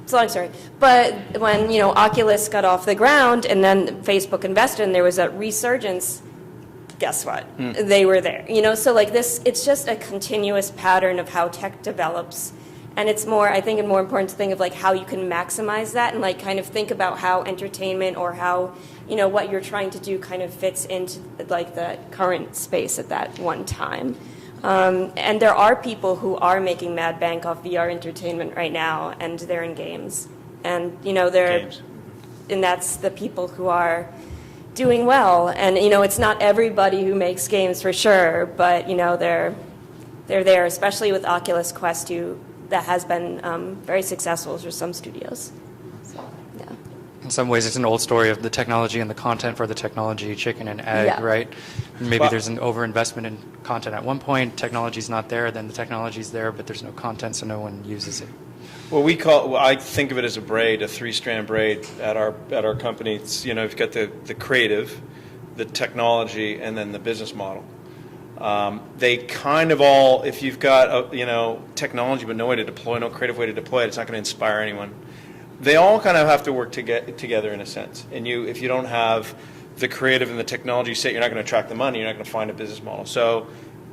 it's a long story. But when, Oculus got off the ground and then Facebook invested and there was a resurgence, guess what? They were there. So, like, this, it's just a continuous pattern of how tech develops. And it's more, I think, more important to think of, like, how you can maximize that and, like, kind of think about how entertainment or how, what you're trying to do kind of fits into, like, the current space at that one time. And there are people who are making mad bank off VR entertainment right now, and they're in games. And, Games. And that's the people who are doing well. And, it's not everybody who makes games for sure, but, they're there, especially with Oculus Quest 2. That has been very successful for some studios. So, yeah. In some ways, it's an old story of the technology and the content for the technology, chicken and egg, Yeah. right? Maybe there's an overinvestment in content at one point, technology's not there, then the technology's there, but there's no content, so no one uses it. Well, I think of it as a braid, a 3-strand braid at our company. It's, you've got the creative, the technology, and then the business model. They kind of all, if you've got technology but no way to deploy, no creative way to deploy it, it's not going to inspire anyone. They all kind of have to work together in a sense. And if you don't have the creative and the technology set, you're not going to attract the money. You're not going to find a business model. So,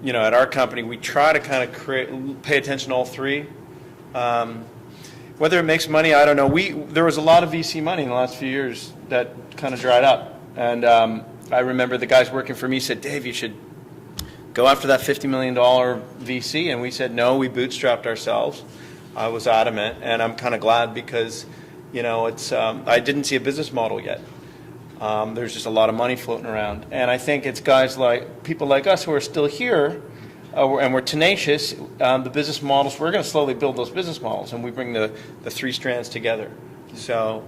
at our company, we try to kind of pay attention to all three. Whether it makes money, I don't know. There was a lot of VC money in the last few years that kind of dried up. And I remember the guys working for me said, Dave, you should go after that $50 million VC. And we said, no, we bootstrapped ourselves. I was adamant. And I'm kind of glad because, it's I didn't see a business model yet. There's just a lot of money floating around. And I think it's people like us who are still here, and we're tenacious. The business models, we're going to slowly build those business models, and we bring the three strands together. So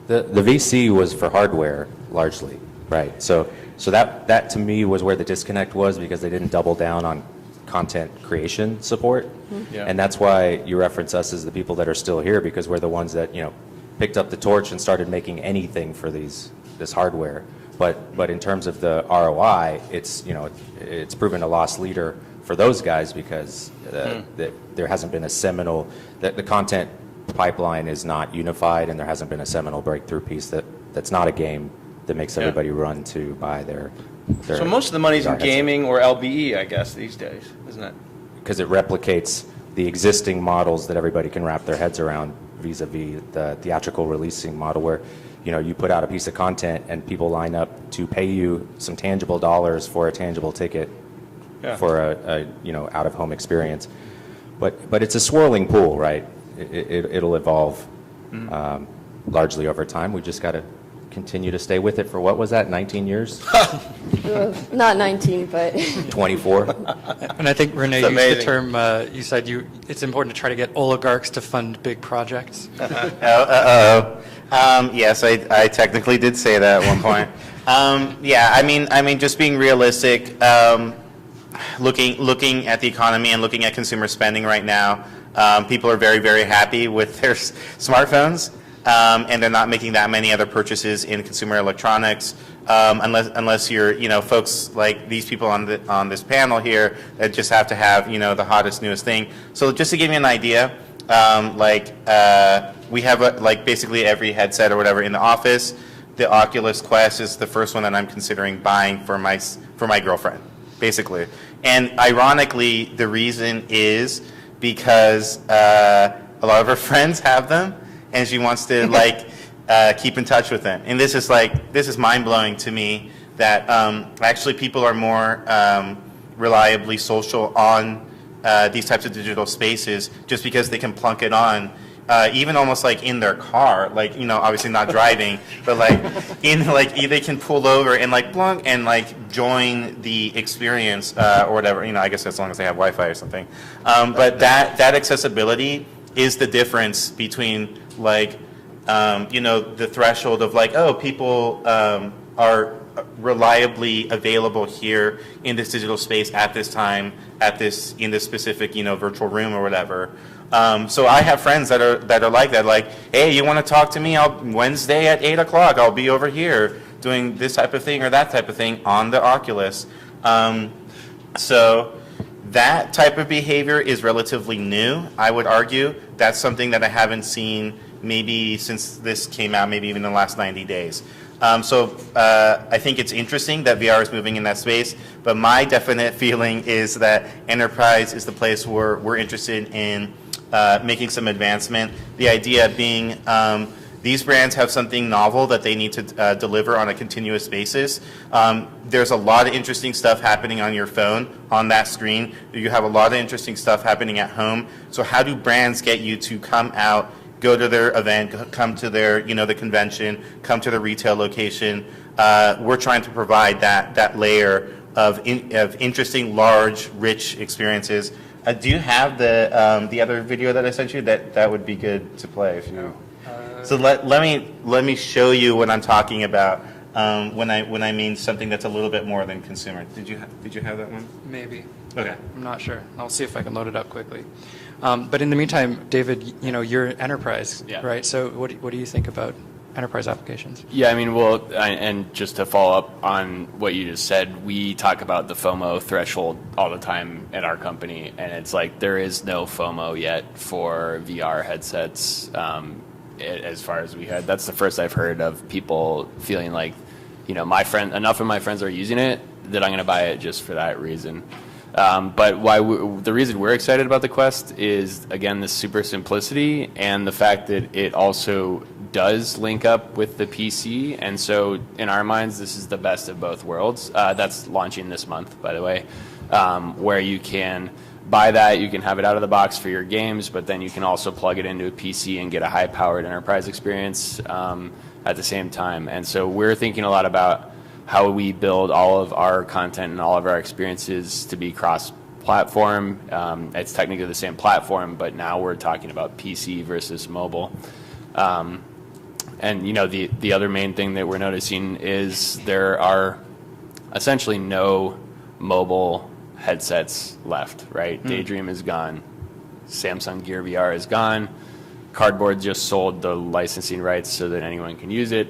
The VC was for hardware largely, right? So that to me was where the disconnect was, because they didn't double down on content creation support. Yeah. And that's why you reference us as the people that are still here, because we're the ones that, picked up the torch and started making anything for this hardware. But in terms of the ROI, it's proven a lost leader for those guys, because there hasn't been a seminal, the content pipeline is not unified, and there hasn't been a seminal breakthrough piece that's not a game that makes everybody run to buy their So most of the money's in VR headset. gaming or LBE, I guess, these days, isn't it? Because it replicates the existing models that everybody can wrap their heads around, vis-a-vis the theatrical releasing model, where you put out a piece of content and people line up to pay you some tangible dollars for a tangible ticket for a out-of-home experience. But it's a swirling pool, right? It'll evolve largely over time. We just got to continue to stay with it for, what was that, 19 years? Not 19, but 24? And I think Renee It's used the amazing. term, you said it's important to try to get oligarchs to fund big projects. Yes, I technically did say that at one point. I mean, just being realistic, looking at the economy and looking at consumer spending right now, people are very, very happy with their smartphones, and they're not making that many other purchases in consumer electronics, unless you're, folks like these people on this panel here that just have to have, the hottest, newest thing. So just to give you an idea, we have basically every headset or whatever in the office. The Oculus Quest is the first one that I'm considering buying for my girlfriend, basically. And ironically, the reason is because a lot of her friends have them, and she wants to keep in touch with them. And this is mind-blowing to me that actually people are more reliably social on these types of digital spaces just because they can plunk it on, even almost in their car, obviously not driving, but they can pull over and plunk and join the experience or whatever, I guess as long as they have Wi-Fi or something. But that accessibility is the difference between the threshold of people are reliably available here in this digital space at this time, in this specific virtual room or whatever. So I have friends that are like that. Hey, you want to talk to me? Wednesday at 8 o'clock. I'll be over here doing this type of thing or that type of thing on the Oculus. So that type of behavior is relatively new, I would argue. That's something that I haven't seen maybe since this came out, maybe even in the last 90 days. So I think it's interesting that VR is moving in that space, but my definite feeling is that enterprise is the place where we're interested in making some advancement. The idea being these brands have something novel that they need to deliver on a continuous basis. There's a lot of interesting stuff happening on your phone, on that screen. You have a lot of interesting stuff happening at home. So how do brands get you to come out, go to their event, come to their, the convention, come to the retail location? We're trying to provide that layer of interesting, large, rich experiences. Do you have the other video that I sent you? That would be good to play if you. So let me show you what I'm talking about when I mean something that's a little bit more than consumer. Did you have that one? Maybe. Okay. I'm not sure. I'll see if I can load it up quickly. But in the meantime, David, you're enterprise, right? So what do you think about enterprise applications? Yeah, I mean, well, and just to follow up on what you just said, we talk about the FOMO threshold all the time at our company, and it's there is no FOMO yet for VR headsets. As far as we had, that's the first I've heard of people feeling enough of my friends are using it that I'm going to buy it just for that reason. But the reason we're excited about the Quest is, again, the super simplicity and the fact that it also does link up with the PC. And so in our minds, this is the best of both worlds. That's launching this month, by the way, where you can buy that, you can have it out of the box for your games, but then you can also plug it into a PC and get a high-powered enterprise experience at the same time. And so we're thinking a lot about how we build all of our content and all of our experiences to be cross-platform. It's technically the same platform, but now we're talking about PC versus mobile. And the other main thing that we're noticing is there are essentially no mobile headsets left, right? Daydream is gone. Samsung Gear VR is gone. Cardboard just sold the licensing rights so that anyone can use it.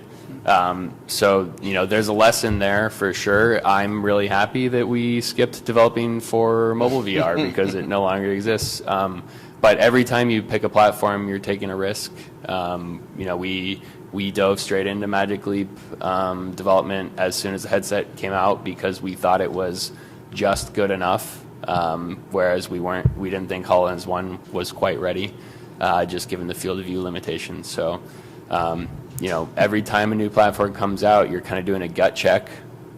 So there's a lesson there for sure. I'm really happy that we skipped developing for mobile VR because it no longer exists. But every time you pick a platform, you're taking a risk. We dove straight into Magic Leap development as soon as the headset came out because we thought it was just good enough. Whereas we didn't think HoloLens 1 was quite ready, just given the field of view limitations. So. Every time a new platform comes out, you're kind of doing a gut check,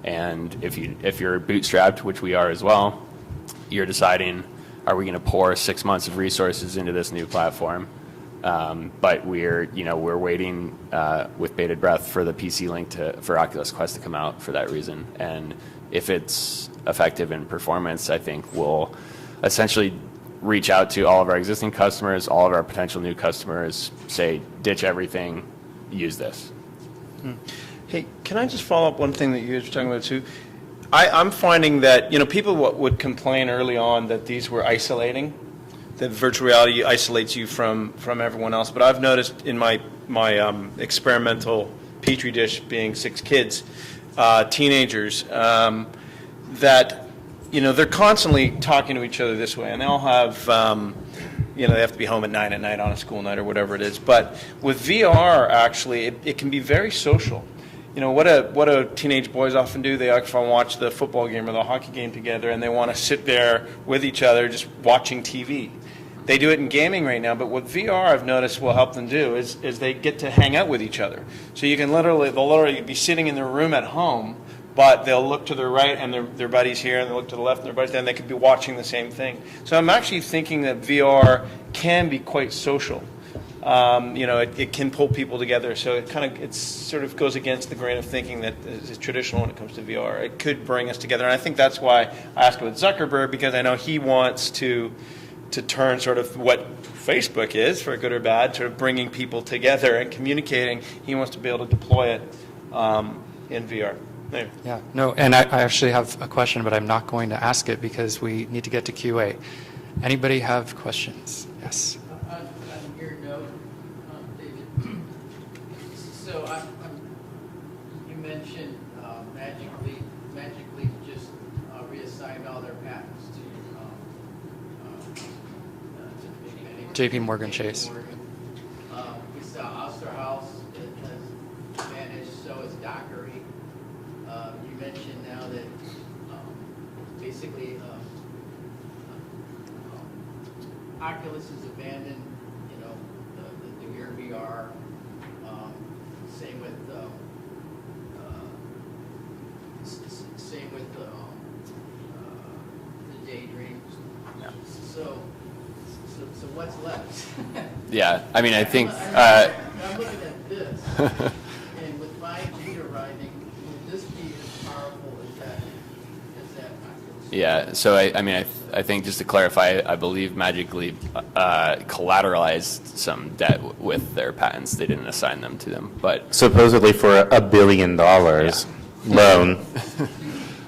and if you're bootstrapped, which we are as well, you're deciding, are we going to pour 6 months of resources into this new platform? But we're waiting with bated breath for the PC link for Oculus Quest to come out for that reason. And if it's effective in performance, I think we'll essentially reach out to all of our existing customers, all of our potential new customers, say, ditch everything, use this. Hey, can I just follow up one thing that you guys were talking about too? I'm finding that people would complain early on that these were isolating, that virtual reality isolates you from everyone else. But I've noticed in my experimental petri dish, being 6 kids, teenagers, that they're constantly talking to each other this way, and they all have. They have to be home at 9 at night on a school night or whatever it is. But with VR, actually, it can be very social. What do teenage boys often do? They often watch the football game or the hockey game together, and they want to sit there with each other just watching TV. They do it in gaming right now, but what VR I've noticed will help them do is they get to hang out with each other. So they'll literally be sitting in their room at home, but they'll look to their right and their buddies here, and they'll look to the left and their buddies there, and they could be watching the same thing. So I'm actually thinking that VR can be quite social. It can pull people together. So it sort of goes against the grain of thinking that is traditional when it comes to VR. It could bring us together, and I think that's why I asked about Zuckerberg, because I know he wants to turn sort of what Facebook is, for good or bad, sort of bringing people together and communicating. He wants to be able to deploy it in VR. There. Yeah, no, and I actually have a question, but I'm not going to ask it because we need to get to QA. Anybody have questions? Yes. On your note, David, so you mentioned Magic Leap just reassigned all their patents to JP Morgan Chase. We saw Osterhaus has managed, so is Dockery. You mentioned now that basically Oculus has abandoned, the Gear VR. Same with the Daydream. Yeah. So what's left? Yeah, I mean, I think. I'm looking at this, and with 5G arriving, will this be as powerful as that Oculus? Yeah, so I think just to clarify, I believe Magic Leap collateralized some debt with their patents. They didn't assign them to them, but Supposedly for $1 billion loan.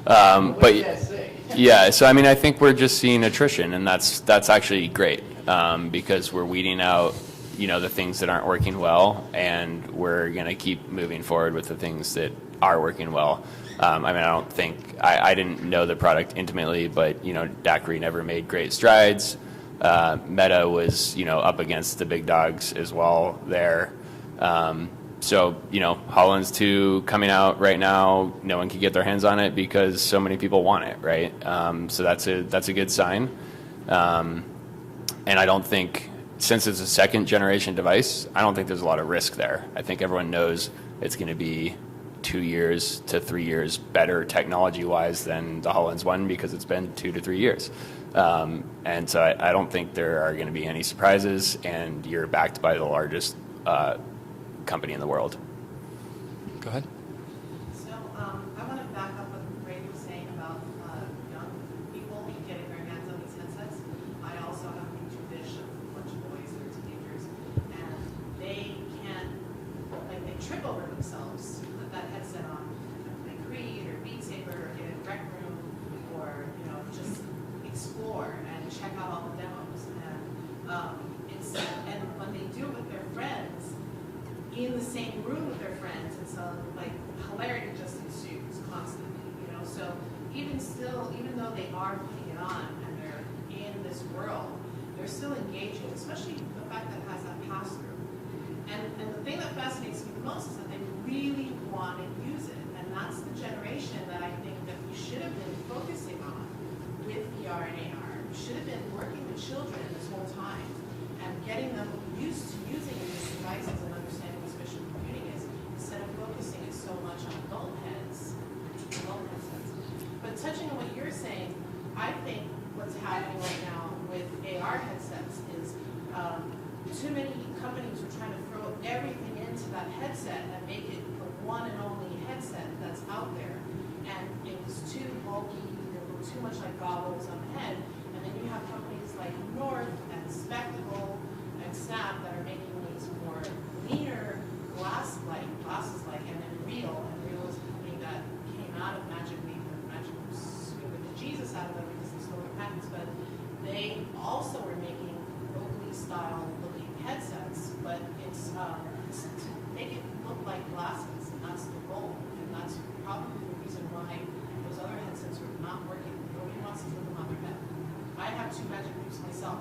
What did that say? yeah. So I think we're just seeing attrition, and that's actually great because we're weeding out the things that aren't working well, and we're going to keep moving forward with the things that are working well. I didn't know the product intimately, but Daiquiri never made great strides. Meta was up against the big dogs as well there. So, HoloLens 2 coming out right now, no one can get their hands on it because so many people want it, right? So that's a good sign. And I don't think, since it's a second generation device, I don't think there's a lot of risk there. I think everyone knows it's going to be 2 years to 3 years better technology-wise than the HoloLens 1 because it's been 2 to 3 years. And so I don't think there are going to be any surprises, and you're backed by the largest company in the world. Go ahead. So I want to back up what Ray was saying about young people getting their hands on these headsets. I also have a petri dish of a bunch of boys that are teenagers, and they can't, they trip over themselves, put that headset on, play Creed or Beat Saber or get in Rec Room or, just explore and check out all the demos. And when they do it with their friends, in the same room with their friends, and so hilarity just ensues constantly, So even though they are putting it on and they're in this world, they're still engaging, especially the fact that it has that pass through. And the thing that fascinates me the most is that they really want to use it, and that's the generation that I think that we should have been focusing on with VR and AR. We should have been working with children this whole time and getting them used to using these devices and understanding what spatial computing is, instead of focusing it so much on adult headsets. But touching on what you're saying, I think what's happening right now with AR headsets is too many companies are trying to throw everything into that headset and make it the one and only headset that's out there. And it was too bulky, it looked too much like goggles on the head. And then you have companies like North and Spectacle and Snap that are making these more leaner glasses-like, and then Real. And Real is a company that came out of Magic Leap, and Magic was screwing the Jesus out of them because they stole their patents. But they also were making Oakley style-looking headsets, but it's to make it look like glasses, and that's the goal. And that's probably the reason why those other headsets are not working. Nobody wants to put them on their head. I have 2 Magic Leaps myself.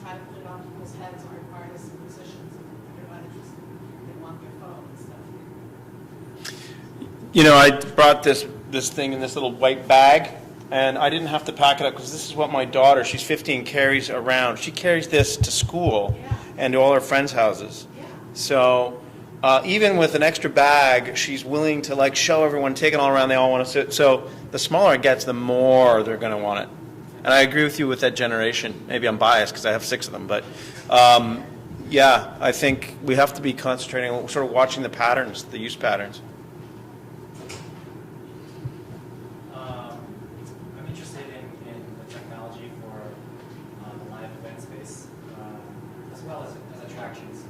Try to put it on people's heads, artists and musicians, and everybody just, they want their phone and stuff. I brought this thing in this little white bag, and I didn't have to pack it up because this is what my daughter, she's 15, carries around. She carries this to school and to all her friends' houses. So even with an extra bag, she's willing to show everyone, take it all around. They all want to sit. So the smaller it gets, the more they're going to want it. And I agree with you with that generation. Maybe I'm biased because I have 6 of them, but yeah, I think we have to be concentrating on sort of watching the patterns, the use patterns. I'm interested in the technology for the live event space, as well as attractions.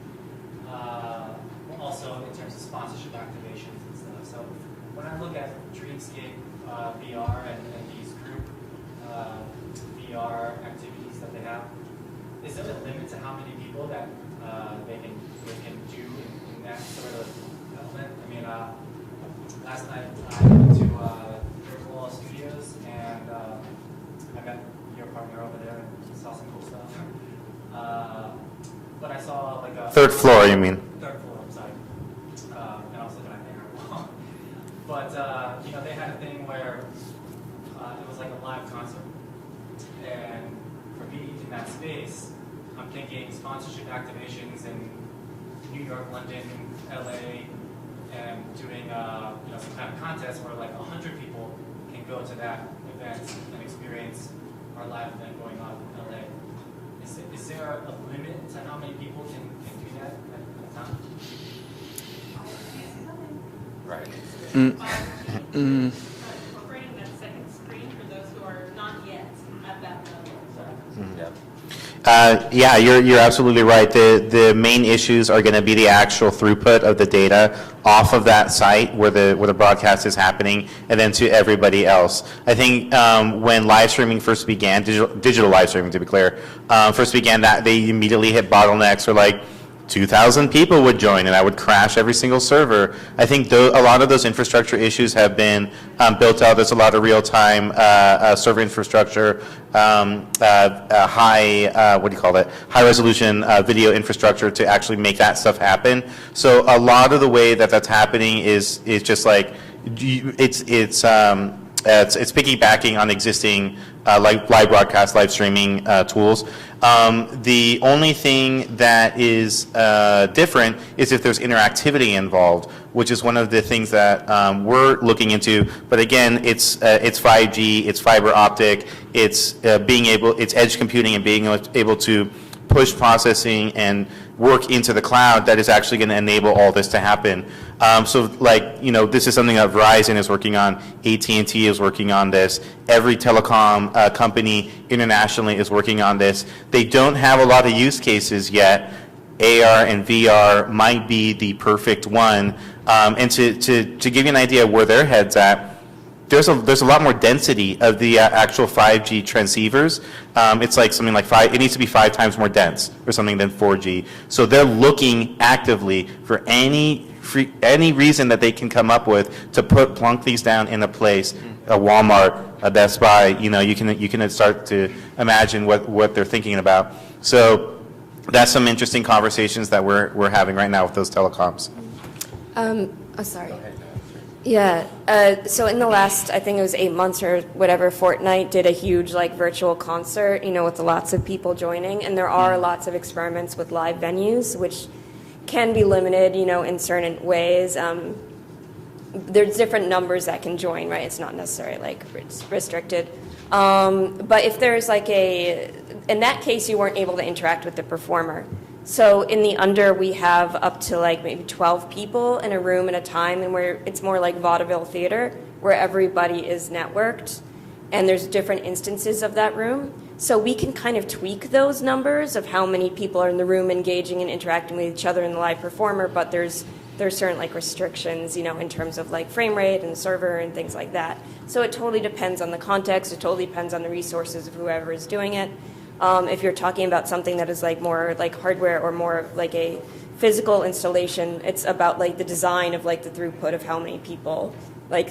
Also in terms of sponsorship activations and stuff. So when I look at Dreamscape VR and these group VR activities that they have, is there a limit to how many people that they can do in that sort of element? I mean, last night I went to Virtual Studios and I met your partner over there and saw some cool stuff. But I saw like a 3rd floor, you mean? 3rd floor, I'm sorry. And I was looking at their wall. But they had a thing where it was like a live concert. And for me, in that space, I'm thinking sponsorship activations in New York, London, LA, and doing some kind of contest where like 100 people can go to that event and experience our live event going on in LA. Is there a limit to how many people can do that at a time? Right. Incorporating that second screen for those who are not yet at that level. Yeah, you're absolutely right. The main issues are going to be the actual throughput of the data off of that site where the broadcast is happening, and then to everybody else. I think when live streaming first began, digital live streaming to be clear, first began, that they immediately hit bottlenecks or like 2,000 people would join, and I would crash every single server. I think a lot of those infrastructure issues have been built out. There's a lot of real-time server infrastructure, high-resolution video infrastructure to actually make that stuff happen. So a lot of the way that that's happening is just like it's piggybacking on existing live broadcast, live streaming tools. The only thing that is different is if there's interactivity involved, which is one of the things that we're looking into. But again, it's 5G, it's fiber optic, it's it's edge computing and being able to push processing and work into the cloud that is actually going to enable all this to happen. So like, this is something that Verizon is working on, AT&T is working on this, every telecom company internationally is working on this. They don't have a lot of use cases yet. AR and VR might be the perfect one. And to give you an idea of where their head's at, there's a lot more density of the actual 5G transceivers. It's like something like it needs to be 5 times more dense or something than 4G. So they're looking actively for any reason that they can come up with to plunk these down in a place, a Walmart, a Best Buy. You can start to imagine what they're thinking about. So that's some interesting conversations that we're having right now with those telecoms. Sorry. Yeah, so in the last, I think it was 8 months or whatever, Fortnite did a huge virtual concert, with lots of people joining, and there are lots of experiments with live venues, which can be limited, in certain ways. There's different numbers that can join, right? It's not necessarily restricted. But if there's in that case, you weren't able to interact with the performer. So in the under, we have up to maybe 12 people in a room at a time, and where it's more like vaudeville theater, where everybody is networked, and there's different instances of that room. So we can kind of tweak those numbers of how many people are in the room engaging and interacting with each other in the live performer, but there's certain restrictions, in terms of frame rate and server and things like that. So it totally depends on the context. It totally depends on the resources of whoever is doing it. If you're talking about something that is more hardware or more of a physical installation, it's about the design of the throughput of how many people, I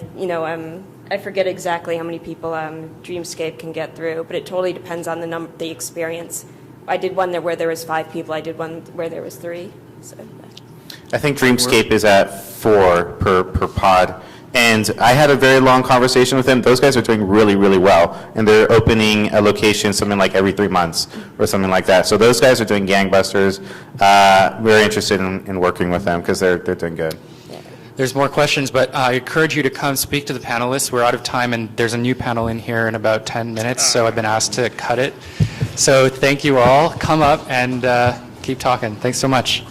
forget exactly how many people Dreamscape can get through, but it totally depends on the experience. I did one where there was 5 people. I did one where there was 3. So. I think Dreamscape is at 4 per pod. And I had a very long conversation with them. Those guys are doing really, really well. And they're opening a location something like every 3 months or something like that. So those guys are doing gangbusters. We're interested in working with them because they're doing good. There's more questions, but I encourage you to come speak to the panelists. We're out of time, and there's a new panel in here in about 10 minutes, so I've been asked to cut it. So thank you all. Come up and keep talking. Thanks so much.